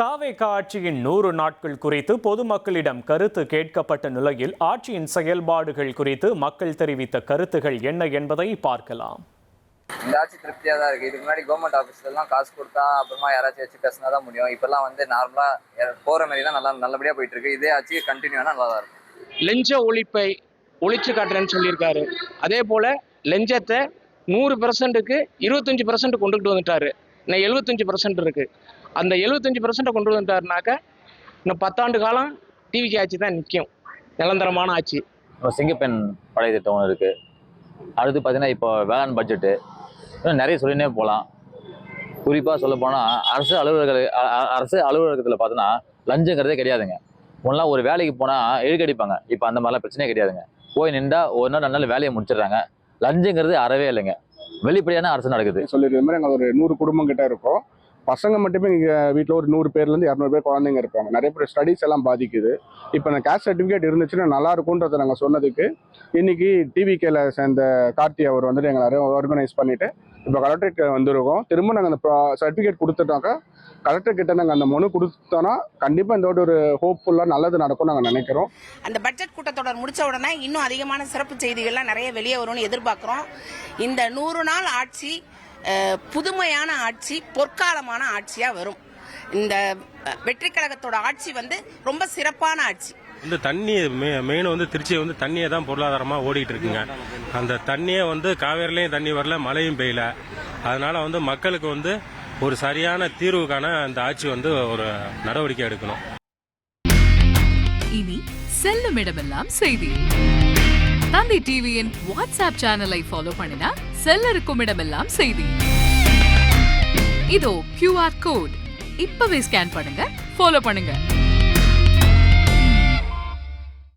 தாவேக ஆட்சியின் 100 நாட்கள் குறித்து பொதுமக்களிடம் கருத்து கேட்கப்பட்ட நிலையில் ஆட்சியின் செயல்பாடுகள் குறித்து மக்கள் தெரிவித்த கருத்துகள் என்ன என்பதை பார்க்கலாம். இந்த ஆட்சி திருப்தியாக தான் இருக்குது. இதுக்கு முன்னாடி கவர்மெண்ட் ஆஃபீஸ்லாம் காசு கொடுத்தா அப்புறமா யாராச்சும் வச்சு பேசினா தான் முடியும். இப்போல்லாம் நார்மலாக போகிற மாதிரி தான் நல்லபடியாக போயிட்டு இருக்கு. இதே ஆட்சி கண்டினியூ ஆனால் நல்லா தான் இருக்கும். லஞ்ச ஒழிப்பை ஒழிச்சு காட்டுறேன்னு சொல்லியிருக்காரு. அதே போல் லஞ்சத்தை 100%க்கு 25% கொண்டுகிட்டு வந்துட்டாரு. இன்னும் 75% இருக்குது. அந்த 75% கொண்டு வந்துட்டாருனாக்க இன்னும் 10 ஆண்டு காலம் டிவிக்கு ஆட்சி தான் நிற்கும். நிரந்தரமான ஆட்சி. சிங்கப்பெண் படை திட்டம் ஒன்று இருக்குது. அடுத்து பார்த்தீங்கன்னா இப்போ வேளாண் பட்ஜெட்டு இன்னும் நிறைய சொல்லினே போகலாம். குறிப்பாக சொல்ல போனால் அரசு அலுவலகத்தில் பார்த்தோன்னா லஞ்சங்கிறதே கிடையாதுங்க. முன்னெல்லாம் ஒரு வேலைக்கு போனால் இழுக்கடிப்பாங்க. இப்போ அந்த மாதிரிலாம் பிரச்சனையே கிடையாதுங்க. போய் நின்றா ஒரு நாள் 2 நாள் வேலையை முடிச்சிடுறாங்க. லஞ்சங்கிறது அறவே இல்லைங்க. வெளிப்படையான அரசு நடக்குது. சொல்லிடுற மாதிரி நாங்கள் ஒரு 100 குடும்பம் கிட்ட இருக்கோம். பசங்க மட்டுமே இங்கே வீட்டில் ஒரு 100 பேர்லேருந்து 200 பேர் குழந்தைங்க இருப்பாங்க. நிறைய பேர் ஸ்டடீஸ் எல்லாம் பாதிக்குது. இப்போ அந்த கேஸ்ட் சர்டிஃபிகேட் இருந்துச்சுன்னா நல்லா இருக்கும்ன்றதை நாங்கள் சொன்னதுக்கு இன்னைக்கு டிவிகேல சேர்ந்த கார்த்தி அவர் வந்துட்டு எங்களை ஆர்கனைஸ் பண்ணிட்டு இப்போ கலெக்டரேட் வந்திருக்கோம். திரும்ப நாங்கள் அந்த சர்டிஃபிகேட் கொடுத்துட்டாக்கா கலெக்டர் கிட்ட நாங்கள் அந்த மனு கொடுத்தோன்னா கண்டிப்பாக இந்த ஒரு ஹோப்ஃபுல்லாக நல்லது நடக்கும் நாங்கள் நினைக்கிறோம். அந்த பட்ஜெட் கூட்டத்தொடர் முடிச்ச உடனே இன்னும் அதிகமான சிறப்பு செய்திகள்லாம் நிறைய வெளியே வரும்னு எதிர்பார்க்குறோம். இந்த 100 நாள் ஆட்சி புதுமையான ஆட்சி, பொற்காலமான ஆட்சியா வரும். இந்த வெற்றி கழகத்தோட ஆட்சி ரொம்ப சிறப்பான ஆட்சி. தண்ணி மெயின் திருச்சி தண்ணியே தான் பொருளாதாரமா ஓடிட்டு இருக்குங்க. அந்த தண்ணியே காவேரிலையும் தண்ணி வரல, மழையும் பெய்யல. அதனால மக்களுக்கு ஒரு சரியான தீர்வுக்கான அந்த ஆட்சி ஒரு நடவடிக்கை எடுக்கணும். இனி செல்லும் இடமெல்லாம் செய்தி. தந்தி டிவியின் வாட்ஸ்அப் சேனலை ஃபாலோ பண்ணினா செல்ல இருக்கும் இடமெல்லாம் செய்தி. இதோ QR கோட் இப்பவே ஸ்கேன் பண்ணுங்க, ஃபாலோ பண்ணுங்க.